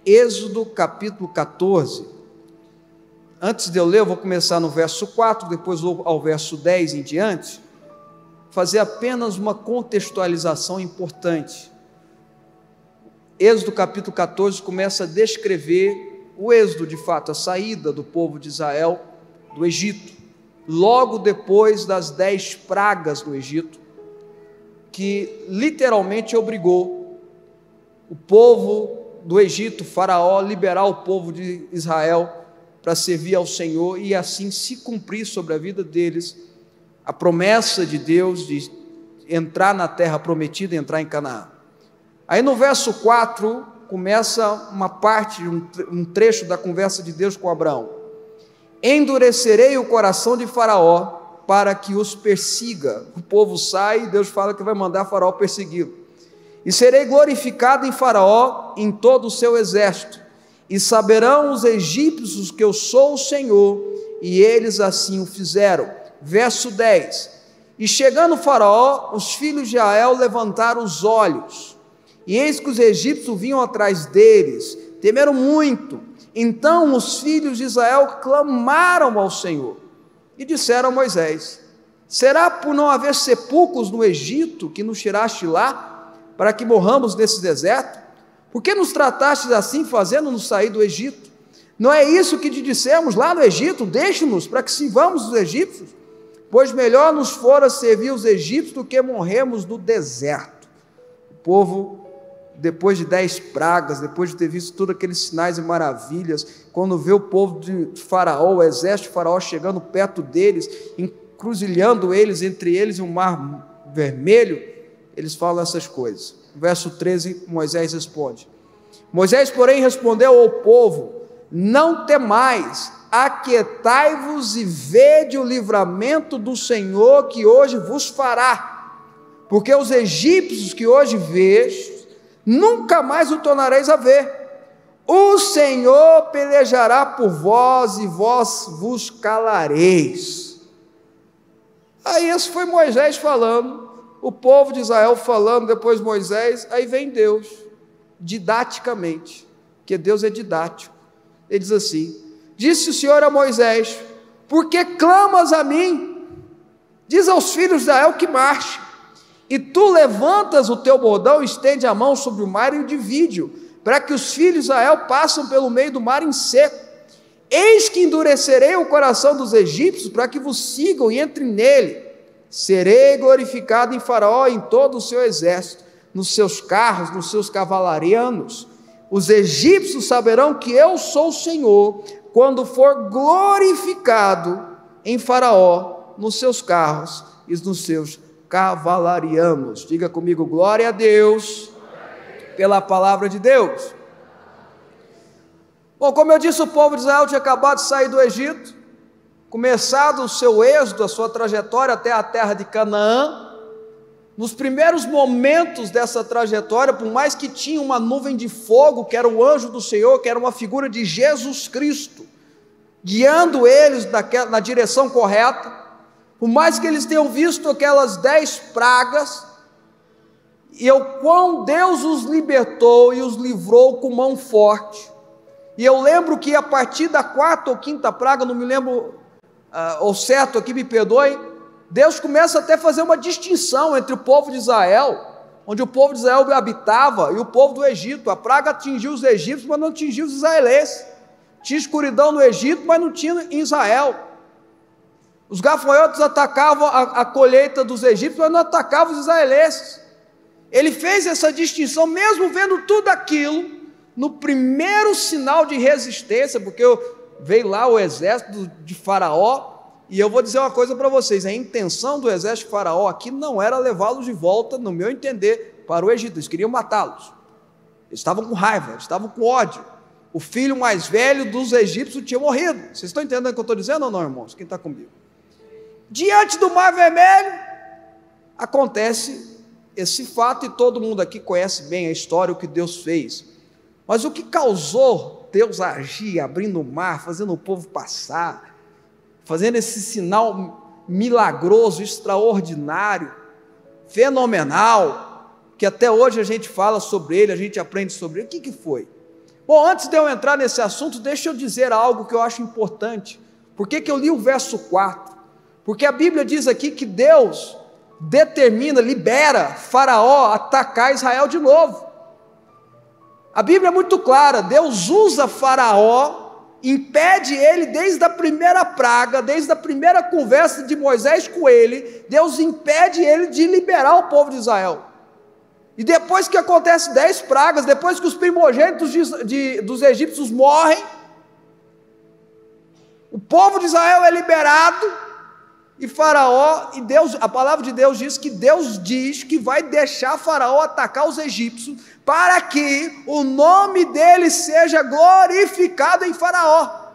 Êxodo capítulo 14. Antes de eu ler, eu vou começar no verso 4, depois vou ao verso 10 em diante, fazer apenas uma contextualização importante. Êxodo capítulo 14 começa a descrever o êxodo, de fato, a saída do povo de Israel do Egito, logo depois das 10 pragas no Egito, que literalmente obrigou o povo do Egito, Faraó, liberar o povo de Israel para servir ao Senhor e assim se cumprir sobre a vida deles a promessa de Deus de entrar na terra prometida, entrar em Canaã. Aí no verso 4 começa uma parte, um trecho da conversa de Deus com Abraão. Endurecerei o coração de Faraó para que os persiga. O povo sai e Deus fala que vai mandar Faraó persegui-lo. E serei glorificado em Faraó, em todo o seu exército, e saberão os egípcios que eu sou o Senhor, e eles assim o fizeram. Verso 10, e chegando Faraó, os filhos de Israel levantaram os olhos, e eis que os egípcios vinham atrás deles, temeram muito. Então os filhos de Israel clamaram ao Senhor, e disseram a Moisés: será por não haver sepulcros no Egito, que nos tiraste lá, para que morramos nesse deserto? Por que nos tratastes assim, fazendo-nos sair do Egito? Não é isso que te dissemos lá no Egito? Deixe-nos para que sirvamos os egípcios, pois melhor nos fora servir os egípcios do que morrermos no deserto. O povo, depois de 10 pragas, depois de ter visto todos aqueles sinais e maravilhas, quando vê o povo de Faraó, o exército de Faraó chegando perto deles, encruzilhando eles, entre eles e um mar vermelho, eles falam essas coisas. Verso 13, Moisés responde. Moisés, porém, respondeu ao povo: não temais, aquietai-vos e vede o livramento do Senhor que hoje vos fará, porque os egípcios que hoje vês, nunca mais o tornareis a ver. O Senhor pelejará por vós e vós vos calareis. Aí esse foi Moisés falando, o povo de Israel falando, depois Moisés, aí vem Deus, didaticamente, porque Deus é didático. Ele diz assim: disse o Senhor a Moisés: por que clamas a mim? Diz aos filhos de Israel que marche, e tu levantas o teu bordão, estende a mão sobre o mar e o divide-o, para que os filhos de Israel passem pelo meio do mar em seco. Eis que endurecerei o coração dos egípcios, para que vos sigam e entrem nele. Serei glorificado em Faraó e em todo o seu exército, nos seus carros, nos seus cavalarianos. Os egípcios saberão que eu sou o Senhor, quando for glorificado em Faraó, nos seus carros e nos seus cavalarianos. Diga comigo: glória a Deus pela palavra de Deus. Bom, como eu disse, o povo de Israel tinha acabado de sair do Egito, começado o seu êxodo, a sua trajetória até a terra de Canaã. Nos primeiros momentos dessa trajetória, por mais que tinha uma nuvem de fogo, que era o anjo do Senhor, que era uma figura de Jesus Cristo, guiando eles na direção correta, por mais que eles tenham visto aquelas 10 pragas, e o quão Deus os libertou e os livrou com mão forte. E eu lembro que a partir da 4ª ou 5ª praga, não me lembro ou certo aqui, me perdoe, Deus começa até a fazer uma distinção entre o povo de Israel, onde o povo de Israel habitava, e o povo do Egito. A praga atingiu os egípcios, mas não atingiu os israelenses. Tinha escuridão no Egito, mas não tinha em Israel. Os gafanhotos atacavam a colheita dos egípcios, mas não atacavam os israelenses. Ele fez essa distinção, mesmo vendo tudo aquilo, no primeiro sinal de resistência, porque veio lá o exército de Faraó, e eu vou dizer uma coisa para vocês: a intenção do exército de Faraó aqui não era levá-los de volta, no meu entender, para o Egito. Eles queriam matá-los, eles estavam com raiva, eles estavam com ódio. O filho mais velho dos egípcios tinha morrido. Vocês estão entendendo o que eu estou dizendo ou não, irmãos? Quem está comigo? Diante do mar vermelho, acontece esse fato, e todo mundo aqui conhece bem a história, o que Deus fez. Mas o que causou Deus agir, abrindo o mar, fazendo o povo passar, fazendo esse sinal milagroso, extraordinário, fenomenal, que até hoje a gente fala sobre ele, a gente aprende sobre ele, o que foi? Bom, antes de eu entrar nesse assunto, deixa eu dizer algo que eu acho importante. Por que eu li o verso 4? Porque a Bíblia diz aqui que Deus determina, libera Faraó atacar Israel de novo. A Bíblia é muito clara, Deus usa Faraó, impede ele desde a primeira praga, desde a primeira conversa de Moisés com ele, Deus impede ele de liberar o povo de Israel. E depois que acontece 10 pragas, depois que os primogênitos dos egípcios morrem, o povo de Israel é liberado, e Faraó, e Deus, a palavra de Deus diz que vai deixar Faraó atacar os egípcios, para que o nome dele seja glorificado em Faraó.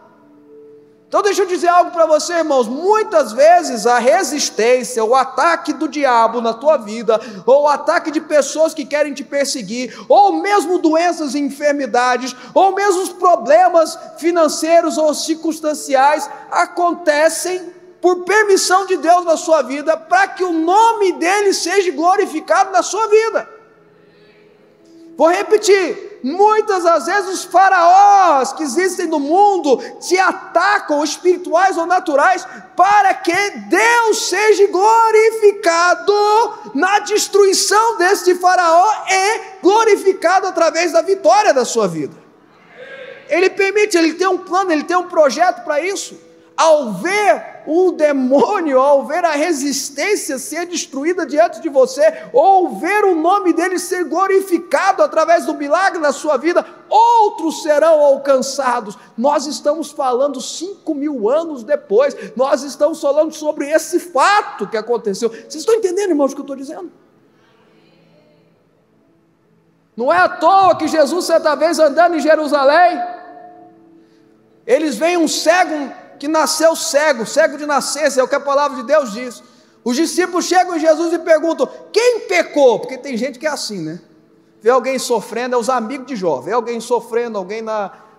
Então deixa eu dizer algo para você, irmãos, muitas vezes a resistência, o ataque do diabo na tua vida, ou o ataque de pessoas que querem te perseguir, ou mesmo doenças e enfermidades, ou mesmo os problemas financeiros ou circunstanciais, acontecem por permissão de Deus na sua vida, para que o nome dele seja glorificado na sua vida. Vou repetir, muitas das vezes os faraós que existem no mundo te atacam, espirituais ou naturais, para que Deus seja glorificado na destruição deste faraó e glorificado através da vitória da sua vida. Ele permite, ele tem um plano, ele tem um projeto para isso. Ao ver o demônio, ao ver a resistência ser destruída diante de você, ou ver o nome dele ser glorificado através do milagre na sua vida, outros serão alcançados. Nós estamos falando 5.000 anos depois, nós estamos falando sobre esse fato que aconteceu. Vocês estão entendendo, irmãos, o que eu estou dizendo? Não é à toa que Jesus, certa vez andando em Jerusalém, eles veem um cego que nasceu cego de nascença, é o que a palavra de Deus diz. Os discípulos chegam em Jesus e perguntam: quem pecou? Porque tem gente que é assim, né? Vê alguém sofrendo, é os amigos de Jó, vê alguém sofrendo, alguém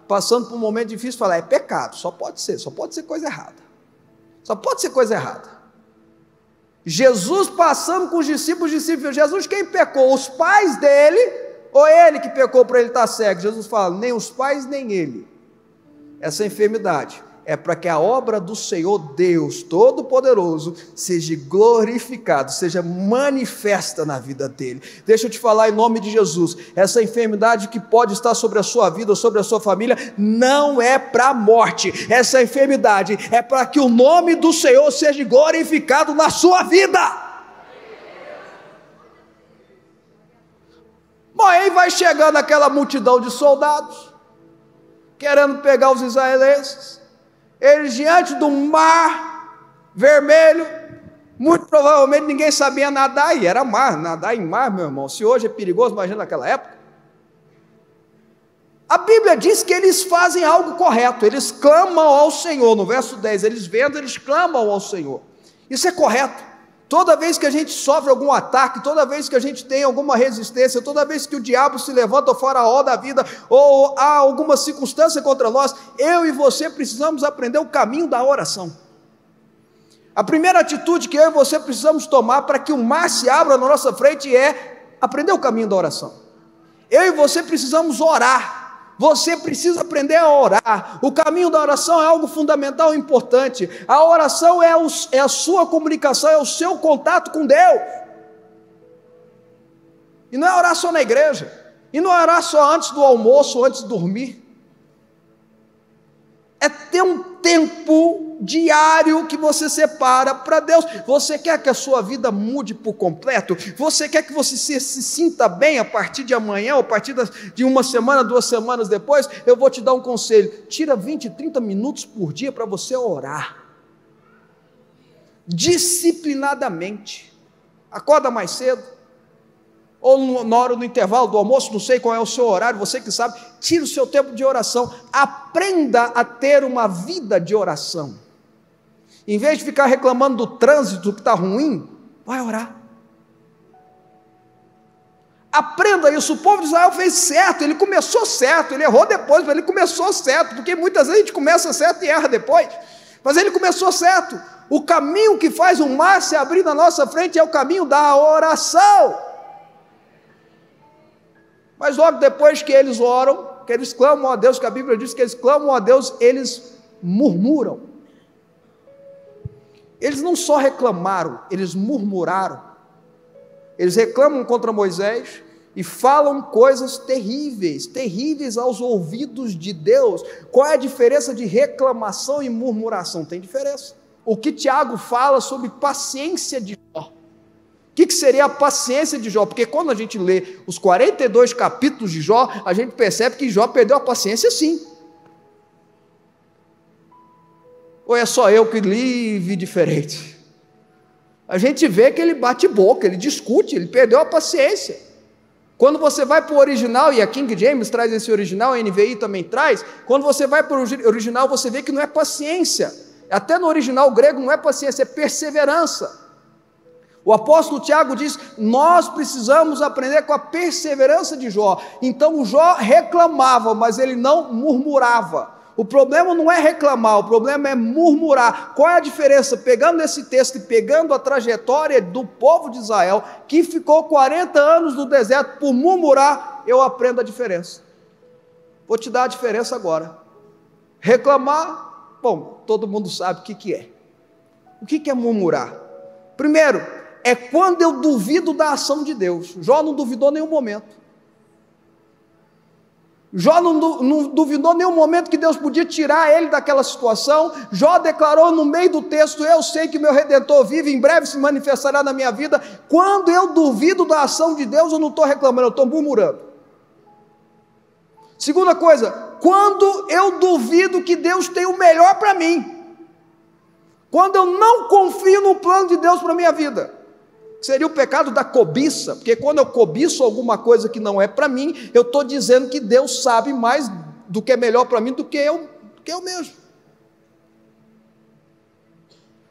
passando por um momento difícil, fala: é pecado, só pode ser coisa errada, só pode ser coisa errada. Jesus passando com os discípulos, Jesus, quem pecou? Os pais dele, ou ele que pecou para ele estar cego? Jesus fala: nem os pais nem ele. Essa enfermidade é para que a obra do Senhor Deus Todo-Poderoso seja glorificada, seja manifesta na vida dele. Deixa eu te falar em nome de Jesus, essa enfermidade que pode estar sobre a sua vida ou sobre a sua família, não é para a morte, essa enfermidade é para que o nome do Senhor seja glorificado na sua vida. Bom, aí vai chegando aquela multidão de soldados, querendo pegar os israelenses. Eles diante do mar vermelho, muito provavelmente ninguém sabia nadar, e era mar, nadar em mar, meu irmão, se hoje é perigoso, imagina naquela época. A Bíblia diz que eles fazem algo correto, eles clamam ao Senhor, no verso 10, eles clamam ao Senhor, isso é correto. Toda vez que a gente sofre algum ataque, toda vez que a gente tem alguma resistência, toda vez que o diabo se levanta, o faraó da vida, ou há alguma circunstância contra nós, eu e você precisamos aprender o caminho da oração. A primeira atitude que eu e você precisamos tomar para que o mar se abra na nossa frente é aprender o caminho da oração. Eu e você precisamos orar. Você precisa aprender a orar. O caminho da oração é algo fundamental e importante. A oração é a sua comunicação, é o seu contato com Deus. E não é orar só na igreja, e não é orar só antes do almoço, antes de dormir. É ter um tempo diário que você separa para Deus. Você quer que a sua vida mude por completo? Você quer que você se sinta bem a partir de amanhã, ou a partir de uma semana, 2 semanas depois? Eu vou te dar um conselho: tira 20, 30 minutos por dia para você orar, disciplinadamente. Acorda mais cedo, ou na hora do intervalo do almoço, não sei qual é o seu horário, você que sabe, tira o seu tempo de oração, aprenda a ter uma vida de oração. Em vez de ficar reclamando do trânsito que está ruim, vai orar. Aprenda isso. O povo de Israel fez certo, ele começou certo, ele errou depois, mas ele começou certo, porque muitas vezes a gente começa certo e erra depois, mas ele começou certo. O caminho que faz o mar se abrir na nossa frente é o caminho da oração. Mas logo depois que eles oram, que eles clamam a Deus, que a Bíblia diz que eles clamam a Deus, eles murmuram. Eles não só reclamaram, eles murmuraram. Eles reclamam contra Moisés e falam coisas terríveis, terríveis aos ouvidos de Deus. Qual é a diferença de reclamação e murmuração? Tem diferença. O que Tiago fala sobre paciência de Jó? O que seria a paciência de Jó? Porque quando a gente lê os 42 capítulos de Jó, a gente percebe que Jó perdeu a paciência sim. Ou é só eu que li e vi diferente? A gente vê que ele bate boca, ele discute, ele perdeu a paciência. Quando você vai para o original, e a King James traz esse original, a NVI também traz, quando você vai para o original, você vê que não é paciência. Até no original grego não é paciência, é perseverança. O apóstolo Tiago diz, nós precisamos aprender com a perseverança de Jó. Então o Jó reclamava, mas ele não murmurava. O problema não é reclamar, o problema é murmurar. Qual é a diferença? Pegando esse texto e pegando a trajetória do povo de Israel, que ficou 40 anos no deserto por murmurar, eu aprendo a diferença. Vou te dar a diferença agora. Reclamar, bom, todo mundo sabe o que é. O que é murmurar? Primeiro, é quando eu duvido da ação de Deus. Jó não duvidou em nenhum momento. Jó não duvidou em nenhum momento que Deus podia tirar ele daquela situação. Jó declarou no meio do texto, eu sei que meu Redentor vive, em breve se manifestará na minha vida. Quando eu duvido da ação de Deus, eu não estou reclamando, eu estou murmurando. Segunda coisa, quando eu duvido que Deus tem o melhor para mim. Quando eu não confio no plano de Deus para a minha vida. Seria o pecado da cobiça, porque quando eu cobiço alguma coisa que não é para mim, eu estou dizendo que Deus sabe mais do que é melhor para mim do que eu mesmo.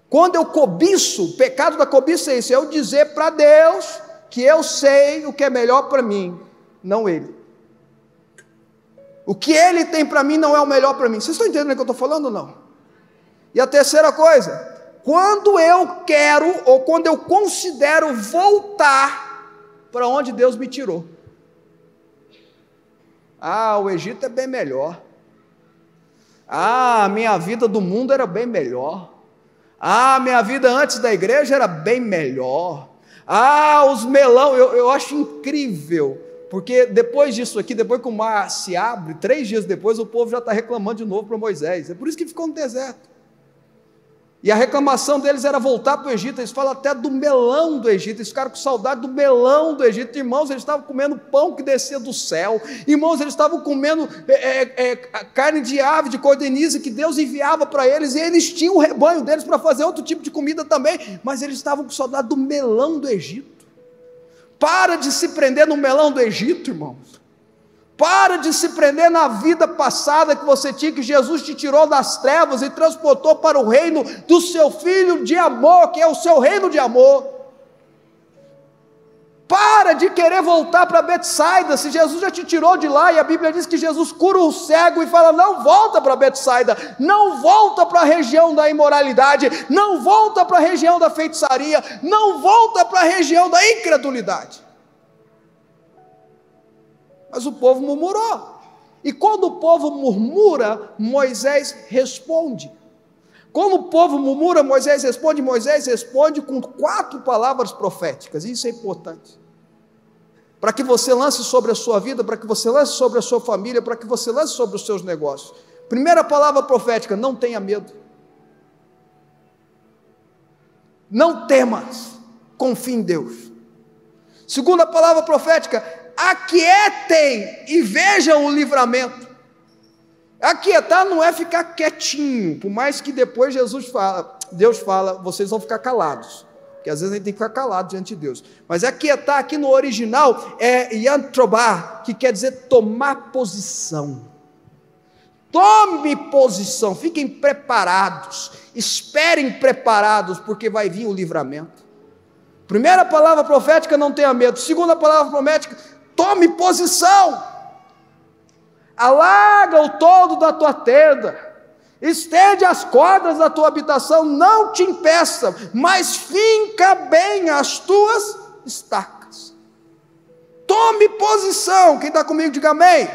Quando eu cobiço, o pecado da cobiça é isso, é eu dizer para Deus que eu sei o que é melhor para mim, não Ele. O que Ele tem para mim não é o melhor para mim. Vocês estão entendendo o que eu estou falando ou não? E a terceira coisa, quando eu quero ou quando eu considero voltar para onde Deus me tirou. Ah, o Egito é bem melhor. Ah, a minha vida do mundo era bem melhor. Ah, minha vida antes da igreja era bem melhor. Ah, os melão, eu acho incrível, porque depois disso aqui, depois que o mar se abre, 3 dias depois o povo já está reclamando de novo para Moisés. É por isso que ficou no deserto. E a reclamação deles era voltar para o Egito. Eles falam até do melão do Egito. Eles ficaram com saudade do melão do Egito. Irmãos, eles estavam comendo pão que descia do céu. Irmãos, eles estavam comendo carne de ave, de codorniz que Deus enviava para eles. E eles tinham o rebanho deles para fazer outro tipo de comida também. Mas eles estavam com saudade do melão do Egito. Para de se prender no melão do Egito, irmãos. Para de se prender na vida passada que você tinha, que Jesus te tirou das trevas e transportou para o reino do seu Filho de amor, que é o seu reino de amor. Para de querer voltar para Betsaida, se Jesus já te tirou de lá, e a Bíblia diz que Jesus cura o cego e fala, não volta para Betsaida, não volta para a região da imoralidade, não volta para a região da feitiçaria, não volta para a região da incredulidade. Mas o povo murmurou. E quando o povo murmura, Moisés responde. Quando o povo murmura, Moisés responde com 4 palavras proféticas. Isso é importante. Para que você lance sobre a sua vida, para que você lance sobre a sua família, para que você lance sobre os seus negócios. Primeira palavra profética, não tenha medo. Não temas, confie em Deus. Segunda palavra profética, aquietem e vejam o livramento. Aquietar não é ficar quietinho, por mais que depois Deus fala, vocês vão ficar calados, porque às vezes a gente tem que ficar calado diante de Deus, mas aquietar aqui no original é yantrobá, que quer dizer tomar posição. Tome posição, fiquem preparados, esperem preparados, porque vai vir o livramento. Primeira palavra profética, não tenha medo. Segunda palavra profética, tome posição, alarga o todo da tua tenda, estende as cordas da tua habitação, não te impeça, mas finca bem as tuas estacas. Tome posição, quem está comigo diga amém.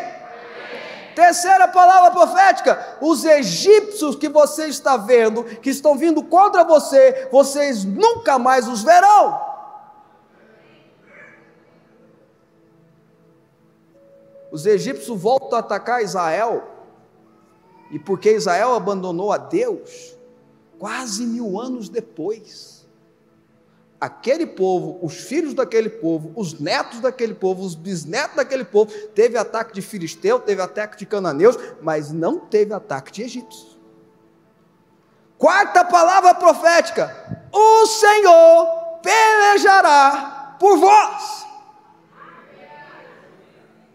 Terceira palavra profética: os egípcios que você está vendo, que estão vindo contra você, vocês nunca mais os verão. Os egípcios voltam a atacar Israel, e porque Israel abandonou a Deus, quase 1000 anos depois, aquele povo, os filhos daquele povo, os netos daquele povo, os bisnetos daquele povo, teve ataque de filisteu, teve ataque de cananeus, mas não teve ataque de egípcios. Quarta palavra profética: o Senhor pelejará por vós.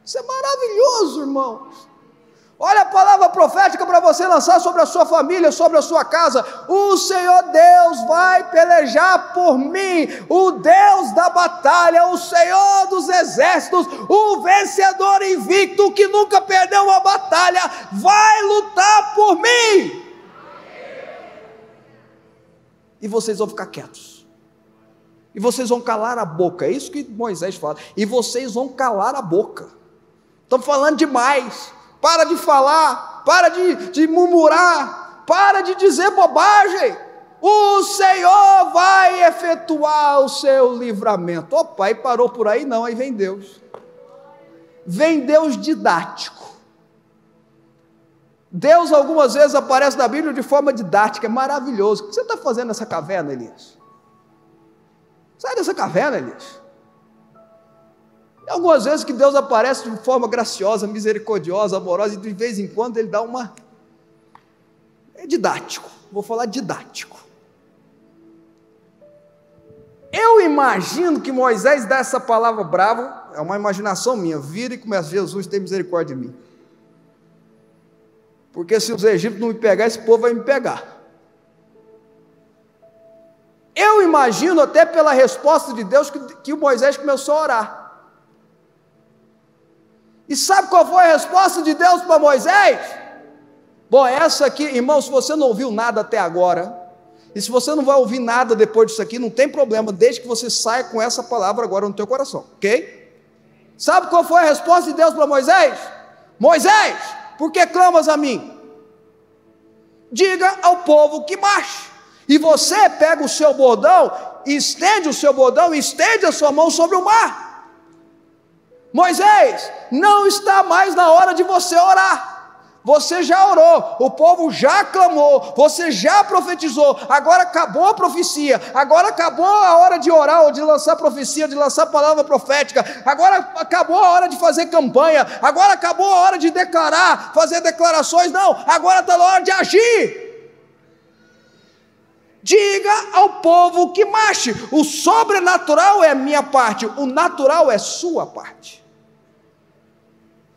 Isso é maravilhoso, irmãos. Olha a palavra profética para você lançar sobre a sua família, sobre a sua casa. O Senhor Deus vai pelejar por mim, o Deus da batalha, o Senhor dos exércitos, o vencedor invicto que nunca perdeu uma batalha, vai lutar por mim. E vocês vão ficar quietos, e vocês vão calar a boca. É isso que Moisés fala, e vocês vão calar a boca. Estão falando demais. Para de falar, para de murmurar, para de dizer bobagem. O Senhor vai efetuar o seu livramento. Opa, e parou por aí? Não, aí vem Deus. Vem Deus didático. Deus algumas vezes aparece na Bíblia de forma didática, é maravilhoso. O que você está fazendo nessa caverna, Elias? Sai dessa caverna, Elias. E algumas vezes que Deus aparece de forma graciosa, misericordiosa, amorosa, e de vez em quando Ele dá uma... É didático, vou falar didático. Eu imagino que Moisés dá essa palavra brava, é uma imaginação minha, vira e começa: Jesus, tem misericórdia de mim. Porque se os egípcios não me pegar, esse povo vai me pegar. Eu imagino até pela resposta de Deus que o Moisés começou a orar. E sabe qual foi a resposta de Deus para Moisés? Bom, essa aqui, irmão, se você não ouviu nada até agora, e se você não vai ouvir nada depois disso aqui, não tem problema, desde que você saia com essa palavra agora no teu coração, ok? Sabe qual foi a resposta de Deus para Moisés? Moisés, por que clamas a mim? Diga ao povo que marche. E você pega o seu bordão, estende o seu bordão, estende a sua mão sobre o mar. Moisés, não está mais na hora de você orar. Você já orou, o povo já clamou, você já profetizou, agora acabou a profecia, agora acabou a hora de orar, ou de lançar profecia, de lançar palavra profética, agora acabou a hora de fazer campanha, agora acabou a hora de declarar, fazer declarações. Não, agora está na hora de agir. Diga ao povo que marche. O sobrenatural é a minha parte, o natural é sua parte.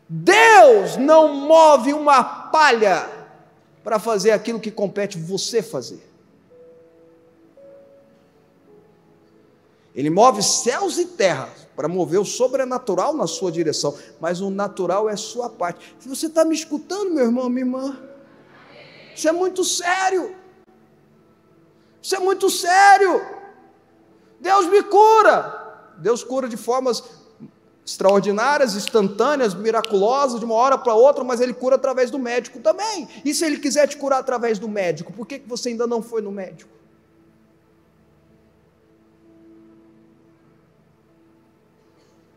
Deus não move uma palha para fazer aquilo que compete você fazer. Ele move céus e terras para mover o sobrenatural na sua direção, mas o natural é sua parte. Se você está me escutando, meu irmão, minha irmã, isso é muito sério. Isso é muito sério. Deus me cura. Deus cura de formas extraordinárias, instantâneas, miraculosas, de uma hora para outra, mas Ele cura através do médico também. E se Ele quiser te curar através do médico, por que você ainda não foi no médico?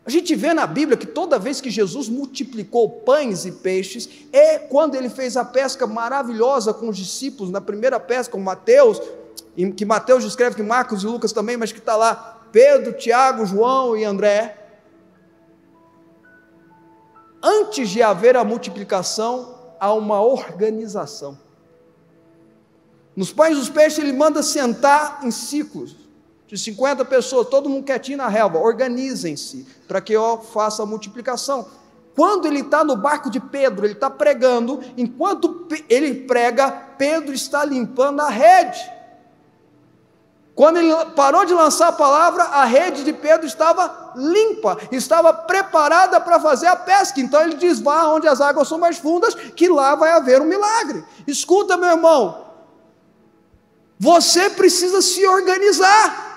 A gente vê na Bíblia que toda vez que Jesus multiplicou pães e peixes, é quando Ele fez a pesca maravilhosa com os discípulos, na primeira pesca com Mateus, que Mateus descreve, que Marcos e Lucas também, mas que está lá Pedro, Tiago, João e André. Antes de haver a multiplicação, há uma organização. Nos pães e os peixes, Ele manda sentar em ciclos de 50 pessoas, todo mundo quietinho na relva. Organizem-se para que eu faça a multiplicação. Quando Ele está no barco de Pedro, Ele está pregando, enquanto Ele prega, Pedro está limpando a rede. Quando Ele parou de lançar a palavra, a rede de Pedro estava limpa, estava preparada para fazer a pesca. Então Ele diz: vá onde as águas são mais fundas, que lá vai haver um milagre. Escuta, meu irmão, você precisa se organizar.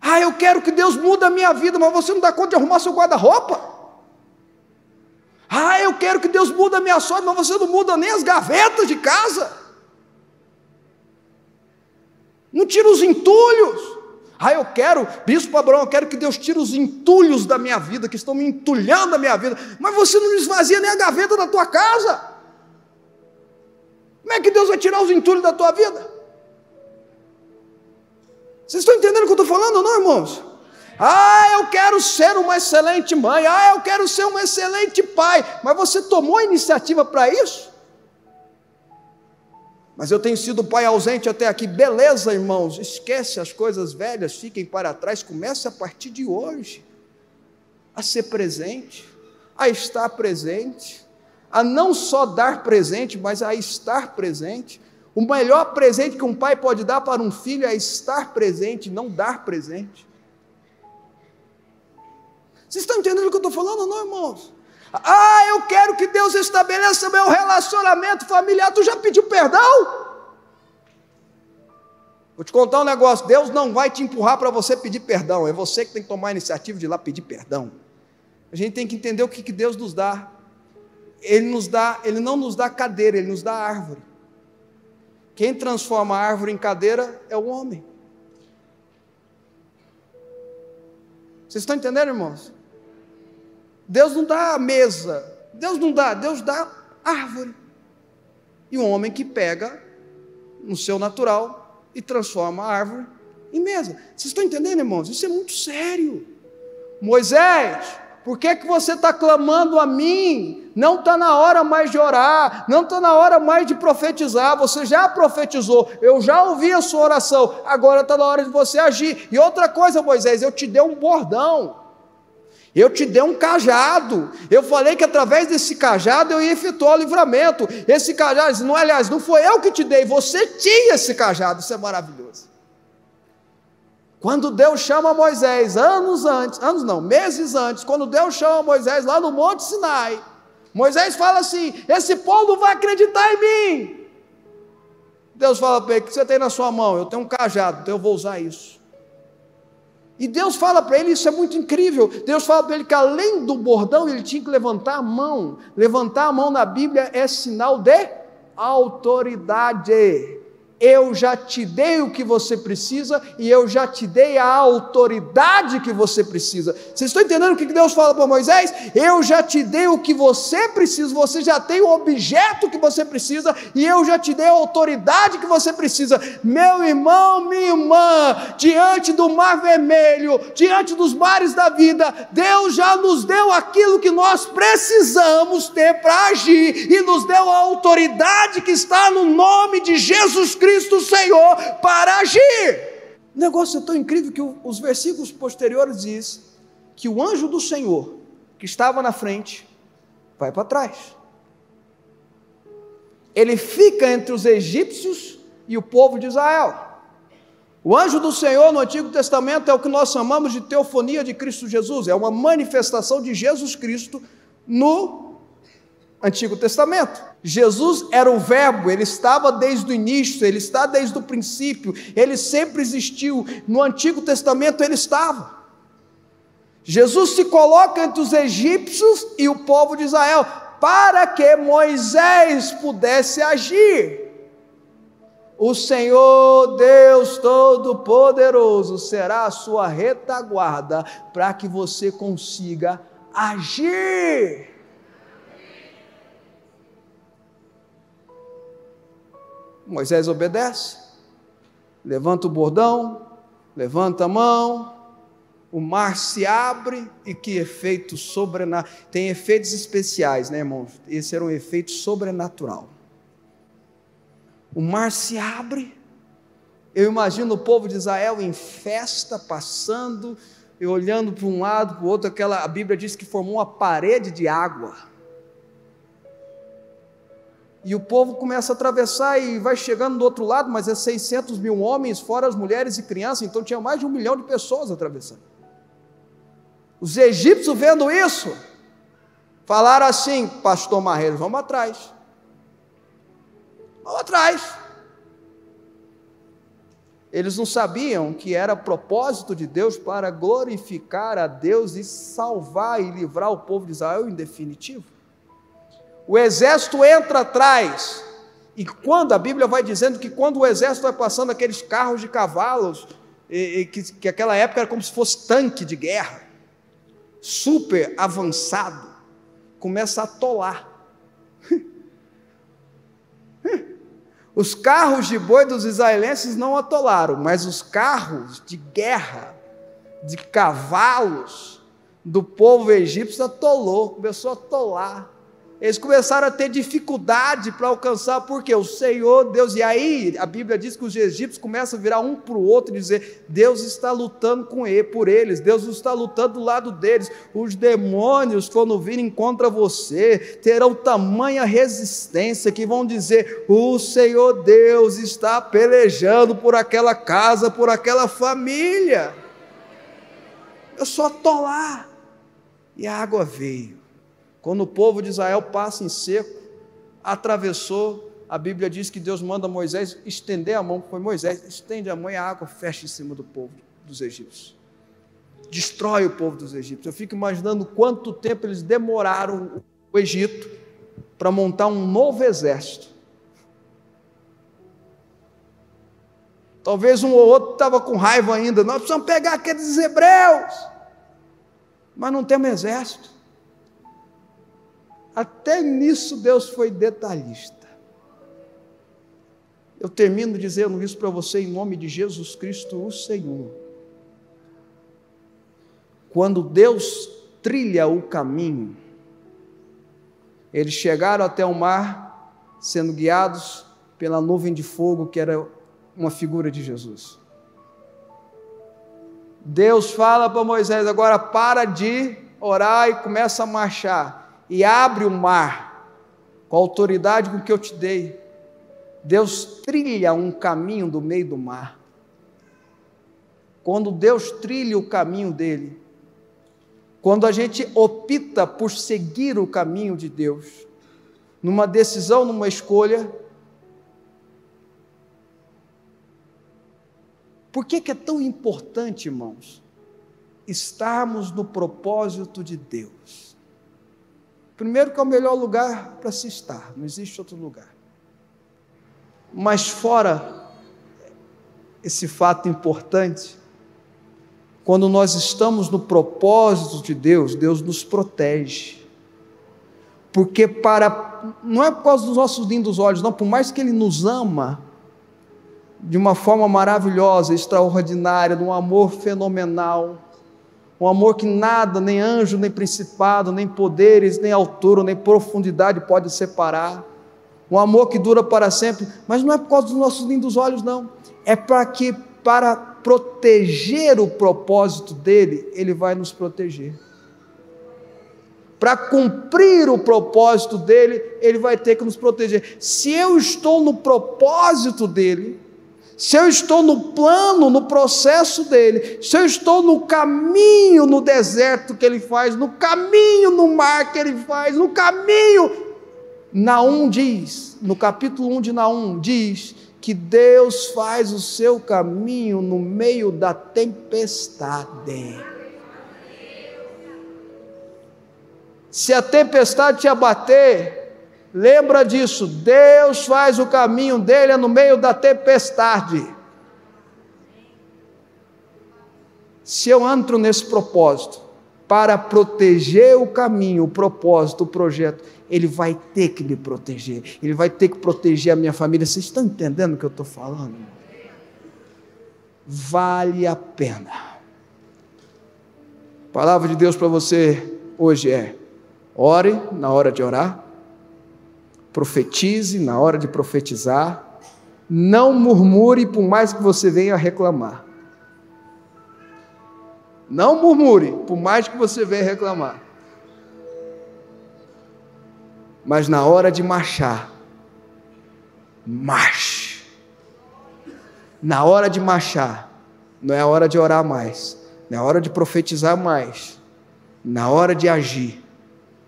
Ah, eu quero que Deus mude a minha vida, mas você não dá conta de arrumar seu guarda-roupa? Ah, eu quero que Deus mude a minha sorte, mas você não muda nem as gavetas de casa. Não tira os entulhos. Ah, eu quero, Bispo Abraão, eu quero que Deus tire os entulhos da minha vida, que estão me entulhando a minha vida. Mas você não esvazia nem a gaveta da tua casa. Como é que Deus vai tirar os entulhos da tua vida? Vocês estão entendendo o que eu estou falando ou não, irmãos? Ah, eu quero ser uma excelente mãe. Ah, eu quero ser um excelente pai. Mas você tomou a iniciativa para isso? Mas eu tenho sido pai ausente até aqui. Beleza, irmãos, esquece as coisas velhas, fiquem para trás. Comece a partir de hoje a ser presente, a estar presente, a não só dar presente, mas a estar presente. O melhor presente que um pai pode dar para um filho é estar presente, não dar presente. Vocês estão entendendo o que eu estou falando ou não, irmãos? Ah, eu quero que Deus estabeleça meu relacionamento familiar. Tu já pediu perdão? Vou te contar um negócio. Deus não vai te empurrar para você pedir perdão. É você que tem que tomar a iniciativa de ir lá pedir perdão. A gente tem que entender o que Deus nos dá. Ele não nos dá cadeira, Ele nos dá árvore. Quem transforma a árvore em cadeira é o homem. Vocês estão entendendo, irmãos? Deus não dá mesa, Deus dá árvore. E um homem que pega no seu natural e transforma a árvore em mesa. Vocês estão entendendo, irmãos? Isso é muito sério. Moisés, por que você está clamando a mim? Não está na hora mais de orar, não está na hora mais de profetizar. Você já profetizou, eu já ouvi a sua oração, agora está na hora de você agir. E outra coisa, Moisés, eu te dei um bordão. Eu te dei um cajado, eu falei que através desse cajado eu ia efetuar o livramento. Esse cajado, não foi eu que te dei, você tinha esse cajado. Isso é maravilhoso. Quando Deus chama Moisés, meses antes, quando Deus chama Moisés lá no Monte Sinai, Moisés fala assim: esse povo não vai acreditar em mim. Deus fala para ele: o que você tem na sua mão? Eu tenho um cajado, então eu vou usar isso. E Deus fala para ele, isso é muito incrível, Deus fala para ele que além do bordão, ele tinha que levantar a mão. Levantar a mão na Bíblia é sinal de autoridade. Eu já te dei o que você precisa e eu já te dei a autoridade que você precisa. Vocês estão entendendo o que Deus fala para Moisés? Eu já te dei o que você precisa, você já tem o objeto que você precisa e eu já te dei a autoridade que você precisa. Meu irmão, minha irmã, diante do mar vermelho, diante dos mares da vida, Deus já nos deu aquilo que nós precisamos ter para agir e nos deu a autoridade que está no nome de Jesus Cristo, Senhor, para agir. O negócio é tão incrível que os versículos posteriores diz que o anjo do Senhor, que estava na frente, vai para trás. Ele fica entre os egípcios e o povo de Israel. O anjo do Senhor no Antigo Testamento é o que nós chamamos de teofonia de Cristo Jesus, é uma manifestação de Jesus Cristo no Antigo Testamento. Jesus era o verbo, ele estava desde o início, ele está desde o princípio, ele sempre existiu. No Antigo Testamento ele estava. Jesus se coloca entre os egípcios e o povo de Israel, para que Moisés pudesse agir. O Senhor Deus Todo-Poderoso será a sua retaguarda, para que você consiga agir. Moisés obedece, levanta o bordão, levanta a mão, o mar se abre, e que efeito sobrenatural, tem efeitos especiais, né, irmãos? Esse era um efeito sobrenatural. O mar se abre, eu imagino o povo de Israel em festa, passando, e olhando para um lado, para o outro, a Bíblia diz que formou uma parede de água. E o povo começa a atravessar e vai chegando do outro lado, mas é 600 mil homens, fora as mulheres e crianças, então tinha mais de 1 milhão de pessoas atravessando. Os egípcios vendo isso, falaram assim: pastor Marreiro, vamos atrás. Vamos atrás. Eles não sabiam que era propósito de Deus para glorificar a Deus e salvar e livrar o povo de Israel em definitivo. o exército entra atrás, e quando a Bíblia vai dizendo que quando o exército vai passando aqueles carros de cavalos, que aquela época era como se fosse tanque de guerra, super avançado, começa a atolar. Os carros de boi dos israelenses não atolaram, mas os carros de guerra, de cavalos, do povo egípcio atolou, começou a atolar. Eles começaram a ter dificuldade para alcançar, porque o Senhor Deus, e aí a Bíblia diz que os egípcios começam a virar um para o outro e dizer: Deus está lutando por eles, Deus está lutando do lado deles, os demônios quando virem contra você, terão tamanha resistência, que vão dizer: o Senhor Deus está pelejando por aquela casa, por aquela família. Eu só estou lá, e a água veio. Quando o povo de Israel passa em seco, atravessou, a Bíblia diz que Deus manda Moisés estender a mão, foi Moisés, estende a mão e a água fecha em cima do povo dos egípcios, destrói o povo dos egípcios. Eu fico imaginando quanto tempo eles demoraram, o Egito, para montar um novo exército. Talvez um ou outro estava com raiva ainda, nós precisamos pegar aqueles hebreus, mas não temos exército. Até nisso Deus foi detalhista. Eu termino dizendo isso para você em nome de Jesus Cristo, o Senhor. Quando Deus trilha o caminho, eles chegaram até o mar, sendo guiados pela nuvem de fogo, que era uma figura de Jesus. Deus fala para Moisés: agora para de orar e começa a marchar. E abre o mar, com a autoridade com que eu te dei. Deus trilha um caminho do meio do mar. Quando Deus trilha o caminho dele, quando a gente opta por seguir o caminho de Deus, numa decisão, numa escolha, por que é tão importante, irmãos, estarmos no propósito de Deus? Primeiro, que é o melhor lugar para se estar, não existe outro lugar. Mas fora esse fato importante, quando nós estamos no propósito de Deus, Deus nos protege. Porque não é por causa dos nossos lindos olhos, não, por mais que Ele nos ama de uma forma maravilhosa, extraordinária, de um amor fenomenal, um amor que nada, nem anjo, nem principado, nem poderes, nem altura, nem profundidade pode separar, um amor que dura para sempre, mas não é por causa dos nossos lindos olhos, não, é para proteger o propósito dele, ele vai nos proteger. Para cumprir o propósito dele, ele vai ter que nos proteger. Se eu estou no propósito dele, se eu estou no plano, no processo dele, se eu estou no caminho no deserto que ele faz, no caminho no mar que ele faz, no caminho, Naum diz, no capítulo 1 de Naum, diz que Deus faz o seu caminho no meio da tempestade. Se a tempestade te abater, lembra disso, Deus faz o caminho dele no meio da tempestade. Se eu entro nesse propósito, para proteger o caminho, o propósito, o projeto, Ele vai ter que me proteger, Ele vai ter que proteger a minha família. Vocês estão entendendo o que eu estou falando? Vale a pena. A palavra de Deus para você hoje é: ore na hora de orar, profetize na hora de profetizar, não murmure por mais que você venha reclamar. Não murmure por mais que você venha reclamar. Mas na hora de marchar, marche. Na hora de marchar, não é a hora de orar mais, não é a hora de profetizar mais, na hora de agir,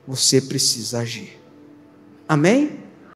você precisa agir. Amém?